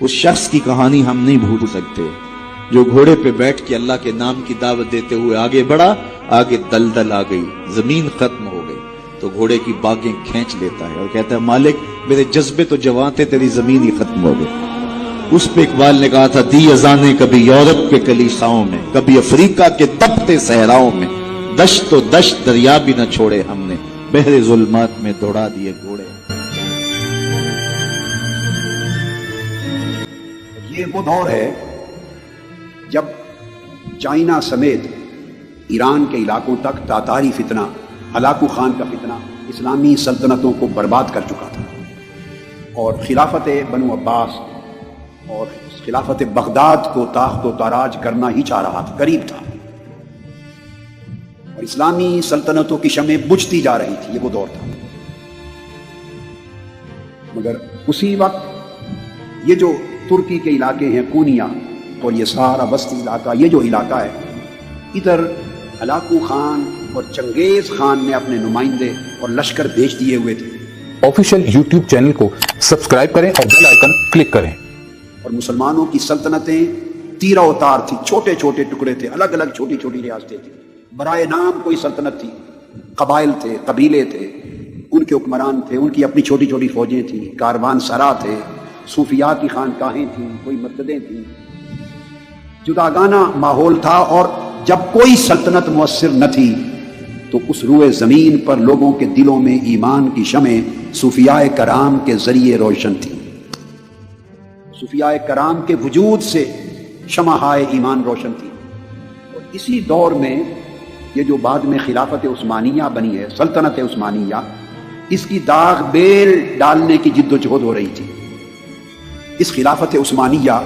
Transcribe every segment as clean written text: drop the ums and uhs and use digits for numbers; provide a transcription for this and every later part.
اس شخص کی کہانی ہم نہیں بھول سکتے جو گھوڑے پہ بیٹھ کے اللہ کے نام کی دعوت دیتے ہوئے آگے بڑھا، آگے دلدل آ گئی، زمین ختم ہو گئی، تو گھوڑے کی باگیں کھینچ لیتا ہے اور کہتا ہے مالک میرے جذبے تو جوان تھے، تیری زمین ہی ختم ہو گئی۔ اس پہ اقبال نے کہا تھا دی اذانیں کبھی یورپ کے کلیساؤں میں، کبھی افریقہ کے تپتے صحراؤں میں، دشت و دشت دریا بھی نہ چھوڑے ہم نے، بحر ظلمات میں دوڑا دیے گھوڑے۔ یہ وہ دور ہے جب چائنا سمیت ایران کے علاقوں تک تاتاری فتنہ، ہلاکو خان کا فتنہ اسلامی سلطنتوں کو برباد کر چکا تھا، اور خلافت بنو عباس اور خلافت بغداد کو تاخت و تاراج کرنا ہی چاہ رہا تھا، قریب تھا، اور اسلامی سلطنتوں کی شمع بجھتی جا رہی تھی۔ یہ وہ دور تھا، مگر اسی وقت یہ جو ترکی کے علاقے ہیں کونیا اور یہ سارا بستی علاقہ، یہ جو علاقہ ہے، ادھر ہلاکو خان اور چنگیز خان نے اپنے نمائندے اور لشکر بھیج دیے ہوئے تھے۔ آفیشیل یوٹیوب چینل کو سبسکرائب کریں اور بیل آئیکن کلک کریں۔ اور مسلمانوں کی سلطنتیں تیرا اوتار تھی، چھوٹے چھوٹے ٹکڑے تھے، الگ الگ چھوٹی چھوٹی ریاستیں تھیں، برائے نام کوئی سلطنت تھی، قبائل تھے، قبیلے تھے، ان کے حکمران تھے، ان کی اپنی چھوٹی چھوٹی فوجیں تھیں، کاروان سرا تھے، صوفیاء کی خانقاہیں تھیں، کوئی مسجدیں تھیں، جداگانہ ماحول تھا۔ اور جب کوئی سلطنت مؤثر نہ تھی تو اس روئے زمین پر لوگوں کے دلوں میں ایمان کی شمع صوفیاء کرام کے ذریعے روشن تھی، صوفیاء کرام کے وجود سے شمعہائے ایمان روشن تھی۔ اور اسی دور میں یہ جو بعد میں خلافت عثمانیہ بنی ہے، سلطنت عثمانیہ، اس کی داغ بیل ڈالنے کی جد و جہد ہو رہی تھی۔ اس خلافت عثمانیہ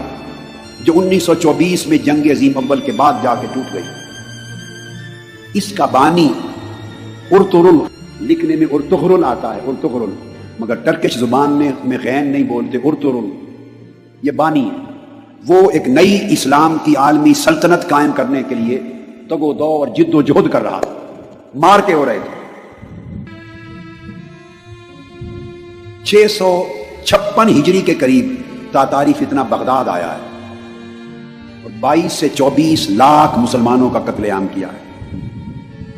جو 1924 میں جنگ عظیم اول کے بعد جا کے ٹوٹ گئی، اس کا بانی ارطغرل، لکھنے میں ارطغرل آتا ہے، ارطغرل، مگر ٹرکش زبان میں غین نہیں بولتے، ارطغرل یہ بانی ہے۔ وہ ایک نئی اسلام کی عالمی سلطنت قائم کرنے کے لیے تگ و دو اور جد و جہد کر رہا تھا، مار کے ہو رہے تھے۔ 656 ہجری کے قریب تاتاری فتنہ بغداد آیا ہے اور 22 سے 24 لاکھ مسلمانوں کا قتل عام کیا ہے،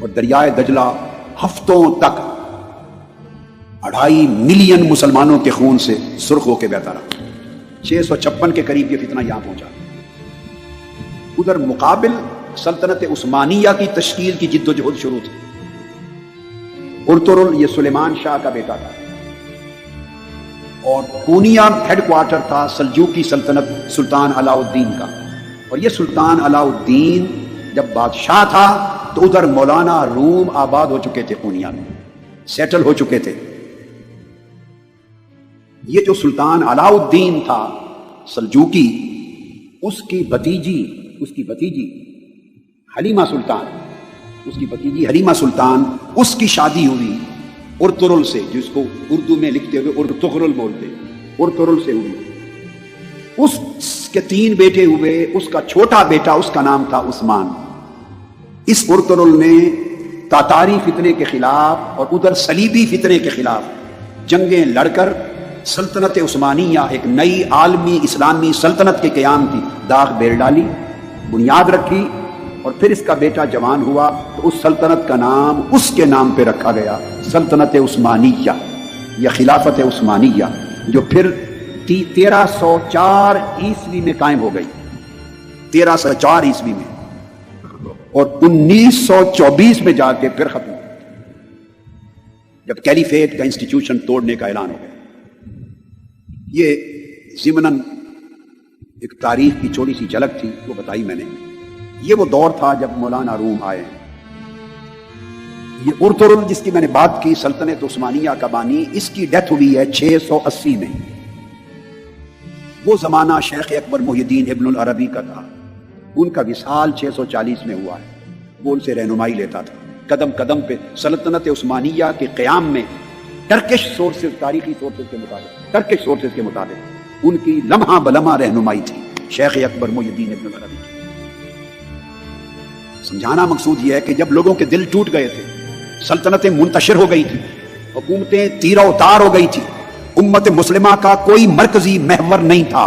اور دریائے دجلہ ہفتوں تک 2.5 ملین مسلمانوں کے خون سے سرخ ہو کے بہتا رہا۔ 656 کے قریب یہ فتنہ یہاں پہنچا۔ ادھر مقابل سلطنت عثمانیہ کی تشکیل کی جد و جہد شروع تھی۔ ارطغرل یہ سلیمان شاہ کا بیٹا تھا، اور کونیا ہیڈ کوارٹر تھا سلجوقی سلطنت سلطان علاء الدین کا، اور یہ سلطان علاء الدین جب بادشاہ تھا تو ادھر مولانا روم آباد ہو چکے تھے، کونیا میں سیٹل ہو چکے تھے۔ یہ جو سلطان علاء الدین تھا سلجوقی، اس کی بھتیجی حلیمہ سلطان، اس کی شادی ہوئی ارطغرل سے، جس کو اردو میں لکھتے ہوئے ارطغرل بولتے، ارطغرل سے ہوئی۔ اس کے 3 بیٹے ہوئے، اس کا چھوٹا بیٹا اس کا نام تھا عثمان۔ اس ارطغرل نے تاتاری فتنے کے خلاف اور ادھر صلیبی فتنے کے خلاف جنگیں لڑ کر سلطنت عثمانیہ، ایک نئی عالمی اسلامی سلطنت کے قیام کی داغ بیل ڈالی، بنیاد رکھی، اور پھر اس کا بیٹا جوان ہوا تو اس سلطنت کا نام اس کے نام پہ رکھا گیا، سلطنت عثمانیہ یا خلافت عثمانیہ، جو پھر 1304 عیسوی میں قائم ہو گئی، 1304 عیسوی میں، اور 1924 میں جا کے پھر ختم ہوئی، جب کیلیفیٹ کا انسٹیٹیوشن توڑنے کا اعلان ہو گیا۔ یہ ضمناً ایک تاریخ کی چھوٹی سی جھلک تھی، وہ بتائی میں نے۔ یہ وہ دور تھا جب مولانا روم آئے۔ یہ ارطغرل جس کی میں نے بات کی، سلطنت عثمانیہ کا بانی، اس کی ڈیتھ ہوئی ہے 680 میں۔ وہ زمانہ شیخ اکبر محی الدین ابن العربی کا تھا، ان کا وصال 640 میں ہوا ہے۔ وہ ان سے رہنمائی لیتا تھا قدم قدم پہ سلطنت عثمانیہ کے قیام میں، ٹرکش سورسز، تاریخی سورسز کے مطابق ان کی لمحہ بلمحہ رہنمائی تھی شیخ اکبر محی الدین ابن العربی کی۔ سمجھانا مقصود یہ ہے کہ جب لوگوں کے دل ٹوٹ گئے تھے، سلطنتیں منتشر ہو گئی تھی، حکومتیں تیرا اتار ہو گئی تھی، امت مسلمہ کا کوئی مرکزی محور نہیں تھا،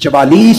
44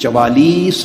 44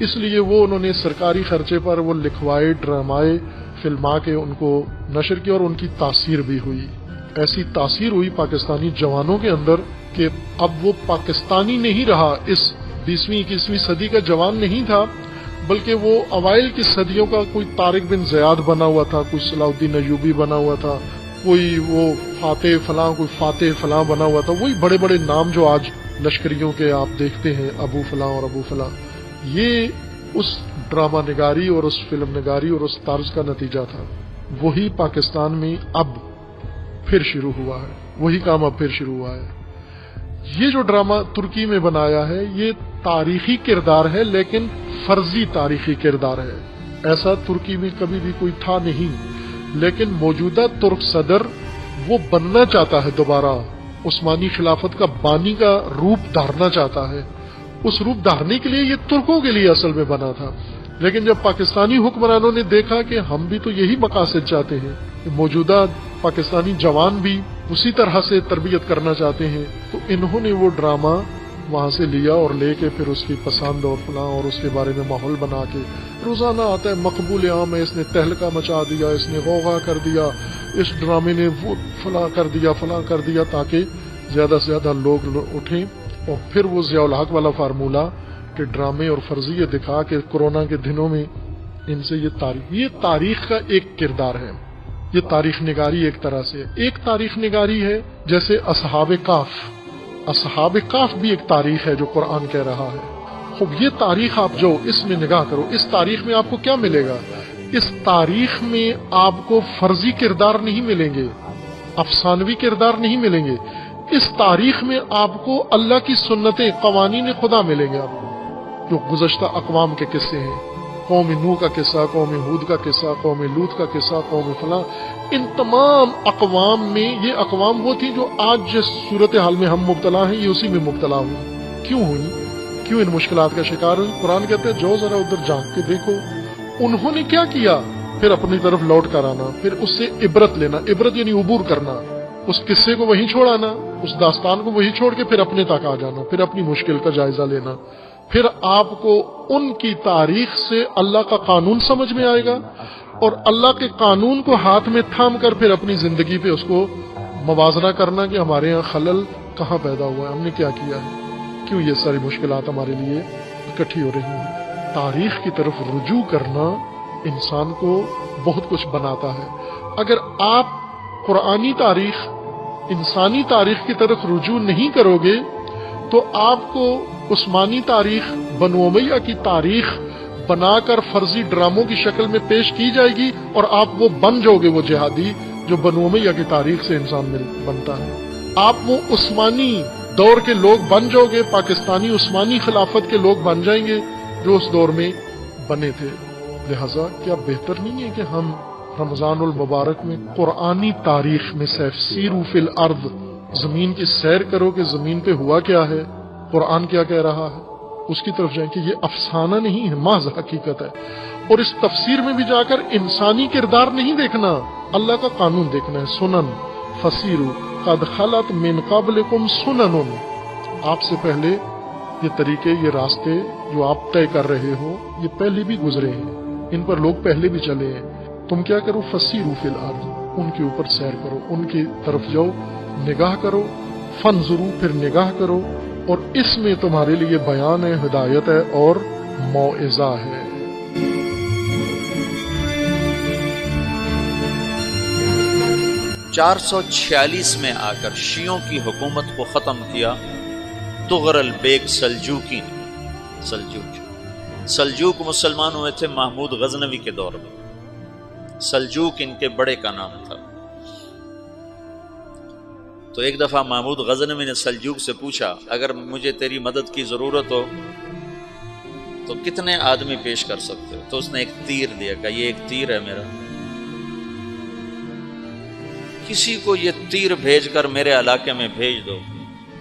اس لیے وہ انہوں نے سرکاری خرچے پر وہ لکھوائے، ڈرامائے فلما کے ان کو نشر کیا، اور ان کی تاثیر بھی ہوئی. ایسی تاثیر ہوئی پاکستانی جوانوں کے اندر کہ اب وہ پاکستانی نہیں رہا، اس 20ویں 21ویں صدی کا جوان نہیں تھا، بلکہ وہ اوائل کی صدیوں کا کوئی طارق بن زیاد بنا ہوا تھا، کوئی صلاح الدین ایوبی بنا ہوا تھا، کوئی وہ فاتح فلاں، کوئی فاتح فلاں بنا ہوا تھا. وہی بڑے بڑے نام جو آج لشکریوں کے آپ دیکھتے ہیں، ابو فلاں اور ابو فلاں، یہ اس ڈرامہ نگاری اور اس فلم نگاری اور اس طرز کا نتیجہ تھا. وہی پاکستان میں اب پھر شروع ہوا ہے، وہی کام اب پھر شروع ہوا ہے. یہ جو ڈرامہ ترکی میں بنایا ہے یہ تاریخی کردار ہے، لیکن فرضی تاریخی کردار ہے. ایسا ترکی میں کبھی بھی کوئی تھا نہیں، لیکن موجودہ ترک صدر وہ بننا چاہتا ہے، دوبارہ عثمانی خلافت کا بانی کا روپ دھارنا چاہتا ہے. اس روپ دھارنے کے لیے یہ ترکوں کے لیے اصل میں بنا تھا، لیکن جب پاکستانی حکمرانوں نے دیکھا کہ ہم بھی تو یہی مقاصد چاہتے ہیں، موجودہ پاکستانی جوان بھی اسی طرح سے تربیت کرنا چاہتے ہیں، تو انہوں نے وہ ڈرامہ وہاں سے لیا اور لے کے پھر اس کی پسند اور فلاں اور اس کے بارے میں ماحول بنا کے روزانہ آتا ہے، مقبول عام ہے، اس نے تہلکہ مچا دیا، اس نے غوغا کر دیا، اس ڈرامے نے وہ فلاں کر دیا تاکہ زیادہ سے زیادہ لوگ اٹھیں. اور پھر وہ ضیاء الحق والا فارمولہ کہ ڈرامے اور فرضیے دکھا کے کورونا کے دنوں میں ان سے یہ تاریخ کا ایک کردار ہے. یہ تاریخ نگاری ایک طرح سے ایک تاریخ نگاری ہے، جیسے اصحاب کاف بھی ایک تاریخ ہے جو قرآن کہہ رہا ہے. خوب یہ تاریخ آپ جو اس میں نگاہ کرو، اس تاریخ میں آپ کو کیا ملے گا؟ اس تاریخ میں آپ کو فرضی کردار نہیں ملیں گے، افسانوی کردار نہیں ملیں گے. اس تاریخ میں آپ کو اللہ کی سنتیں، قوانین خدا ملیں گے. آپ کو جو گزشتہ اقوام کے قصے ہیں، قوم نوح کا قصہ، قوم ہود کا قصہ، قوم لوط کا قصہ، قوم فلاں، ان تمام اقوام میں یہ اقوام وہ تھی جو آج جس صورتحال میں ہم مبتلا ہیں یہ اسی میں مبتلا ہوئی. کیوں ہوئی؟ کیوں ان مشکلات کا شکار ہوئی؟ قرآن کہتے ہیں جو ذرا ادھر جھانک کے دیکھو انہوں نے کیا کیا، پھر اپنی طرف لوٹ کر آنا، پھر اس سے عبرت لینا. عبرت یعنی عبور کرنا، اس قصے کو وہیں چھوڑ آنا، اس داستان کو وہیں چھوڑ کے پھر اپنے تک آ جانا، پھر اپنی مشکل کا جائزہ لینا. پھر آپ کو ان کی تاریخ سے اللہ کا قانون سمجھ میں آئے گا، اور اللہ کے قانون کو ہاتھ میں تھام کر پھر اپنی زندگی پہ اس کو موازنہ کرنا کہ ہمارے یہاں خلل کہاں پیدا ہوا ہے، ہم نے کیا کیا ہے، کیوں یہ ساری مشکلات ہمارے لیے اکٹھی ہو رہی ہیں. تاریخ کی طرف رجوع کرنا انسان کو بہت کچھ بناتا ہے. اگر آپ قرآنی تاریخ، انسانی تاریخ کی طرف رجوع نہیں کرو گے تو آپ کو عثمانی تاریخ، بنو امیہ کی تاریخ بنا کر فرضی ڈراموں کی شکل میں پیش کی جائے گی، اور آپ وہ بن جاؤ گے، وہ جہادی جو بنو امیہ کی تاریخ سے انسان بنتا ہے. آپ وہ عثمانی دور کے لوگ بن جاؤ گے، پاکستانی عثمانی خلافت کے لوگ بن جائیں گے جو اس دور میں بنے تھے. لہذا کیا بہتر نہیں ہے کہ ہم رمضان المبارک میں قرآنی تاریخ میں سیروا فی الارض، زمین کی سیر کرو کہ زمین پہ ہوا کیا ہے، قرآن کیا کہہ رہا ہے، اس کی طرف جائیں کہ یہ افسانہ نہیں ہے، محض حقیقت ہے. اور اس تفسیر میں بھی جا کر انسانی کردار نہیں دیکھنا، اللہ کا قانون دیکھنا ہے. سنن فسیروا قد خلت من قبلکم سنن، آپ سے پہلے یہ طریقے، یہ راستے جو آپ طے کر رہے ہو یہ پہلے بھی گزرے ہیں، ان پر لوگ پہلے بھی چلے ہیں. تم کیا کرو؟ فسیروا فی الارض، ان کے اوپر سیر کرو، ان کی طرف جاؤ، نگاہ کرو. فانظروا، پھر نگاہ کرو، اور اس میں تمہارے لیے بیان ہے، ہدایت ہے اور موعظہ ہے. (446) میں آ کر شیعوں کی حکومت کو ختم کیا طغرل بیگ سلجوکی نے. سلجوک مسلمان ہوئے تھے محمود غزنوی کے دور میں. سلجوک ان کے بڑے کا نام تھا. تو ایک دفعہ محمود غزنوی نے سلجوک سے پوچھا اگر مجھے تیری مدد کی ضرورت ہو تو کتنے آدمی پیش کر سکتے ہو؟ تو اس نے ایک تیر دیا، کہا یہ ایک تیر ہے میرا، کسی کو یہ تیر بھیج کر میرے علاقے میں بھیج دو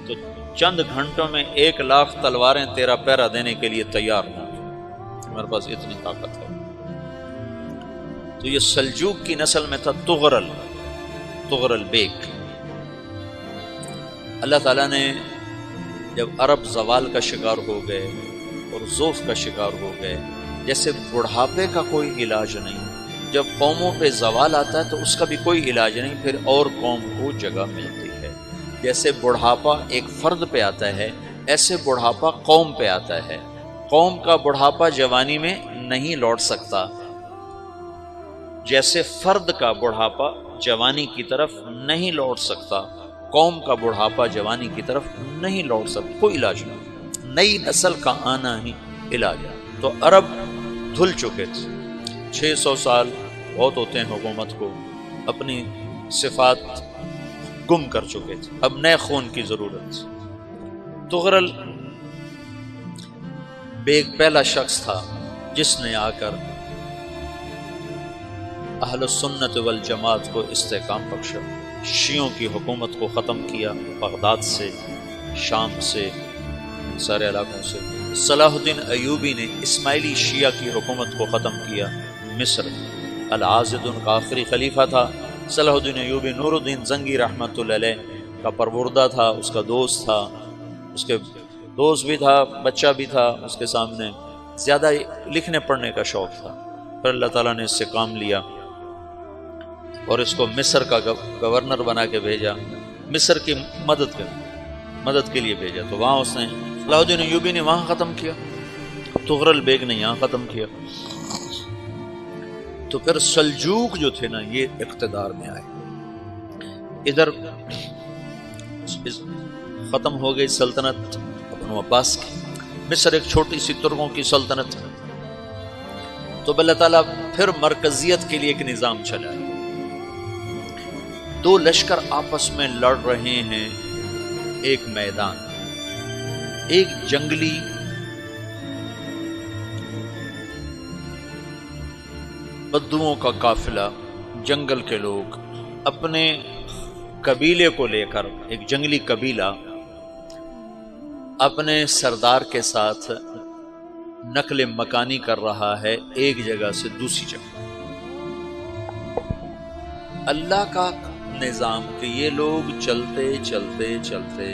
تو چند گھنٹوں میں 1,00,000 تلواریں تیرا پہرا دینے کے لیے تیار ہوں، میرے پاس اتنی طاقت ہے. تو یہ سلجوک کی نسل میں تھا طغرل بیگ. اللہ تعالیٰ نے جب عرب زوال کا شکار ہو گئے اور ضعف کا شکار ہو گئے. جیسے بڑھاپے کا کوئی علاج نہیں، جب قوموں پہ زوال آتا ہے تو اس کا بھی کوئی علاج نہیں، پھر اور قوم کو جگہ ملتی ہے. جیسے بڑھاپا ایک فرد پہ آتا ہے، ایسے بڑھاپا قوم پہ آتا ہے. قوم کا بڑھاپا جوانی میں نہیں لوٹ سکتا، جیسے فرد کا بڑھاپا جوانی کی طرف نہیں لوٹ سکتا، قوم کا بڑھاپا جوانی کی طرف نہیں لوٹ سکتا. کوئی علاج نہیں، نئی نسل کا آنا ہی علاج ہے. تو عرب دھل چکے تھے، 600 سال بہت ہوتے ہیں حکومت کو، اپنی صفات گم کر چکے تھے، اب نئے خون کی ضرورت تھی. تغرل بیگ پہلا شخص تھا جس نے آ کر اہل السنت والجماعت کو استحکام بخشا، شیعوں کی حکومت کو ختم کیا، بغداد سے، شام سے، سارے علاقوں سے. صلاح الدین ایوبی نے اسماعیلی شیعہ کی حکومت کو ختم کیا. مصر العازد ان کا آخری خلیفہ تھا. صلاح الدین ایوبی نور الدین زنگی رحمۃ اللہ علیہ کا پروردہ تھا، اس کا دوست تھا، اس کے دوست بھی تھا، بچہ بھی تھا. اس کے سامنے زیادہ لکھنے پڑھنے کا شوق تھا. پھر اللہ تعالیٰ نے اس سے کام لیا اور اس کو مصر کا گورنر بنا کے بھیجا، مصر کی مدد کے لیے بھیجا. تو وہاں اس نے صلاح الدین ایوبی نے وہاں ختم کیا، تغرل بیگ نے یہاں ختم کیا. تو پھر سلجوق جو تھے نا یہ اقتدار میں آئے. ادھر ختم ہو گئی سلطنت ابن عباس کی، مصر ایک چھوٹی سی ترکوں کی سلطنت ہے. تو اللہ تعالیٰ پھر مرکزیت کے لیے ایک نظام چلایا. 2 لشکر آپس میں لڑ رہے ہیں ایک میدان. ایک جنگلی بدوؤں کا قافلہ، جنگل کے لوگ اپنے قبیلے کو لے کر، ایک جنگلی قبیلہ اپنے سردار کے ساتھ نقل مکانی کر رہا ہے ایک جگہ سے دوسری جگہ. اللہ کا نظام کہ یہ لوگ چلتے چلتے چلتے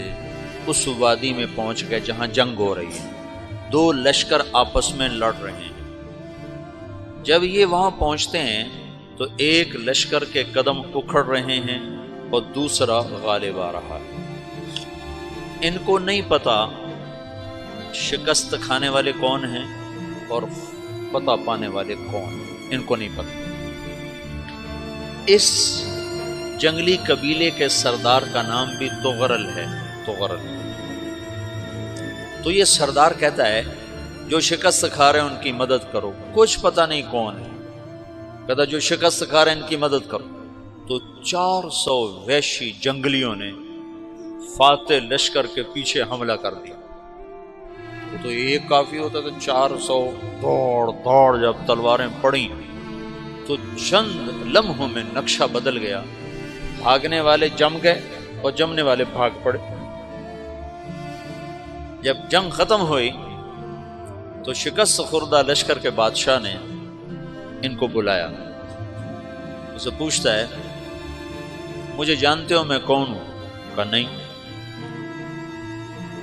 اس وادی میں پہنچ گئے جہاں جنگ ہو رہی ہے. 2 لشکر آپس میں لڑ رہے ہیں. جب یہ وہاں پہنچتے ہیں تو ایک لشکر کے قدم اکھڑ رہے ہیں اور دوسرا غالب آ رہا ہے. ان کو نہیں پتا شکست کھانے والے کون ہیں اور فتح پانے والے کون ہیں، ان کو نہیں پتا. اس جنگلی قبیلے کے سردار کا نام بھی تغرل ہے. تغرل. تو یہ سردار کہتا ہے جو شکست کھا رہے ہیں ان کی مدد کرو. کچھ پتہ نہیں کون ہے، کہتا جو شکست کھا رہے ہیں ان کی مدد کرو. تو 400 وحشی جنگلیوں نے فاتح لشکر کے پیچھے حملہ کر دیا. تو ایک کافی ہوتا تو 400 دوڑ جب تلواریں پڑیں تو چند لمحوں میں نقشہ بدل گیا. بھاگنے والے جم گئے اور جمنے والے بھاگ پڑے. جب جنگ ختم ہوئی تو شکست خوردہ لشکر کے بادشاہ نے ان کو بلایا. اسے پوچھتا ہے مجھے جانتے ہو میں کون ہوں؟ کہا نہیں.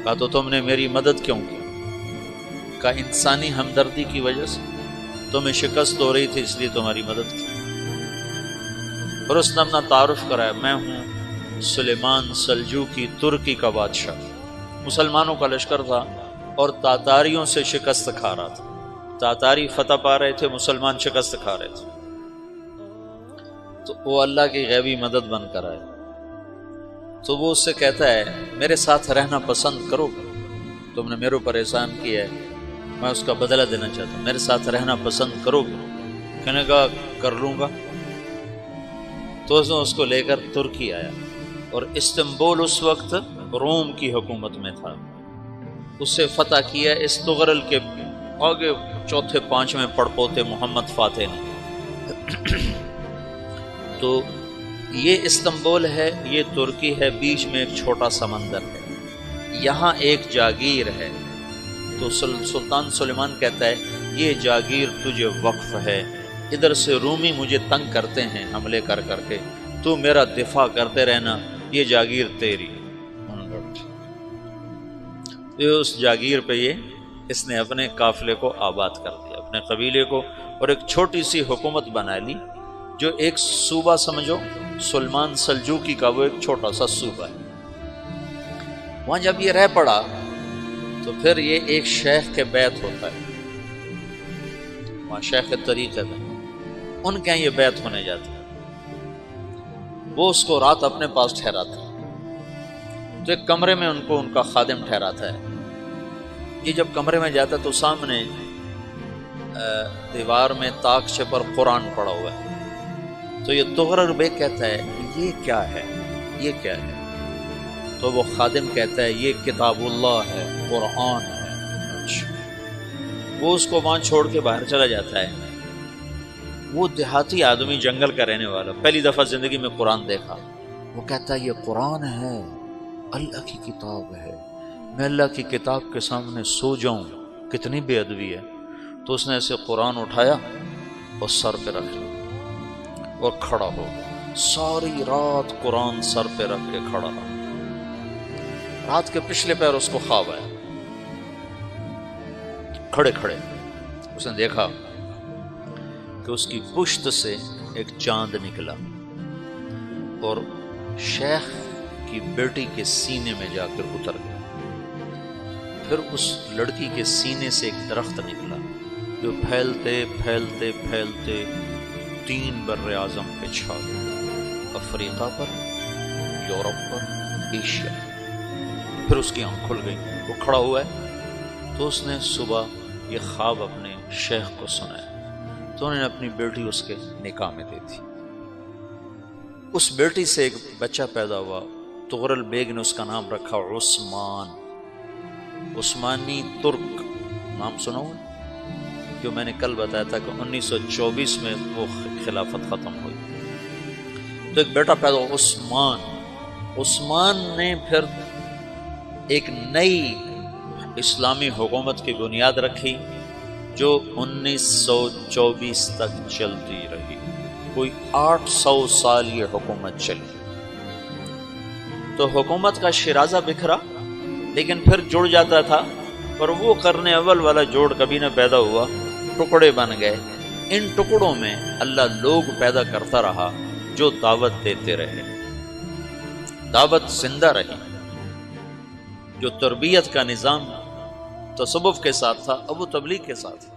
کہا تو تم نے میری مدد کیوں کی؟ کہا انسانی ہمدردی کی وجہ سے، تمہیں شکست ہو رہی تھی اس لیے تمہاری مدد کی. اور اس نے اپنا تعارف کرایا، میں ہوں سلیمان سلجوقی ترکی کا بادشاہ. مسلمانوں کا لشکر تھا اور تاتاریوں سے شکست کھا رہا تھا. تاتاری فتح پا رہے تھے، مسلمان شکست کھا رہے تھے. تو وہ اللہ کی غیبی مدد بن کر آئے. تو وہ اس سے کہتا ہے میرے ساتھ رہنا پسند کرو گے؟ تم نے میرے اوپر احسان کیا ہے، میں اس کا بدلہ دینا چاہتا ہوں، میرے ساتھ رہنا پسند کرو گے؟ کہنے کا کر لوں گا. تو اس کو لے کر ترکی آیا اور استنبول اس وقت روم کی حکومت میں تھا. اسے فتح کیا اس تغرل کے آگے 4 5 پڑپوتے محمد فاتح نے. تو یہ استنبول ہے، یہ ترکی ہے، بیچ میں ایک چھوٹا سمندر ہے، یہاں ایک جاگیر ہے. تو سلطان سلیمان کہتا ہے یہ جاگیر تجھے وقف ہے، ادھر سے رومی مجھے تنگ کرتے ہیں حملے کر کر کے، تو میرا دفاع کرتے رہنا، یہ جاگیر تیری. اس جاگیر پہ یہ اس نے اپنے قافلے کو آباد کر دیا، اپنے قبیلے کو، اور ایک چھوٹی سی حکومت بنا لی، جو ایک صوبہ سمجھو سلمان سلجوقی کا، وہ ایک چھوٹا سا صوبہ ہے۔ وہاں جب یہ رہ پڑا تو پھر یہ ایک شیخ کے بیت ہوتا ہے، وہاں شیخ طریقت ہے، ان کے یہ بیت ہونے جاتا ہے، وہ اس کو رات اپنے پاس ٹھہراتا ہے، تو ایک کمرے میں ان کو ان کا خادم ٹھہراتا ہے۔ یہ جب کمرے میں جاتا ہے تو سامنے دیوار میں تاکچے پر قرآن پڑا ہوا ہے، تو یہ تغرل بیگ کہتا ہے یہ کیا ہے، یہ کیا ہے؟ تو وہ خادم کہتا ہے یہ کتاب اللہ ہے، قرآن ہے۔ اچھا، وہ اس کو وہاں چھوڑ کے باہر چلا جاتا ہے۔ وہ دیہاتی آدمی، جنگل کا رہنے والا، پہلی دفعہ زندگی میں قرآن دیکھا، وہ کہتا ہے یہ قرآن ہے، اللہ کی کتاب ہے، میں اللہ کی کتاب کے سامنے سو جاؤں، کتنی بے ادبی ہے۔ تو اس نے ایسے قرآن اٹھایا اور سر پہ رکھ لیا اور کھڑا ہو گیا، ساری رات قرآن سر پہ رکھ کے کھڑا رہا۔ رات کے پچھلے پہر اس کو خواب آیا، کھڑے کھڑے اس نے دیکھا کہ اس کی پشت سے ایک چاند نکلا اور شیخ کی بیٹی کے سینے میں جا کر اتر گیا۔ پھر اس لڑکی کے سینے سے ایک درخت نکلا جو پھیلتے پھیلتے پھیلتے 3 بر اعظم پہ چھا گیا، افریقہ پر، یورپ پر، ایشیا۔ پھر اس کی آنکھ کھل گئی، وہ کھڑا ہوا ہے، تو اس نے صبح یہ خواب اپنے شیخ کو سنایا، تو انہوں نے اپنی بیٹی اس کے نکاح میں دی تھی۔ اس بیٹی سے ایک بچہ پیدا ہوا، تغرل بیگ نے اس کا نام رکھا عثمان، عثمانی ترک نام سنا ہوا، جو میں نے کل بتایا تھا کہ 1924 میں وہ خلافت ختم ہوئی، تو ایک بیٹا پیدا ہوا عثمان۔ عثمان نے پھر ایک نئی اسلامی حکومت کی بنیاد رکھی جو 1924 تک چلتی رہی، کوئی 800 سال یہ حکومت چلی۔ تو حکومت کا شیرازہ بکھرا، لیکن پھر جڑ جاتا تھا، پر وہ قرن اول والا جوڑ کبھی نہ پیدا ہوا، ٹکڑے بن گئے۔ ان ٹکڑوں میں اللہ لوگ پیدا کرتا رہا جو دعوت دیتے رہے، دعوت زندہ رہی۔ جو تربیت کا نظام تصوف کے ساتھ تھا اب وہ تبلیغ کے ساتھ ہے۔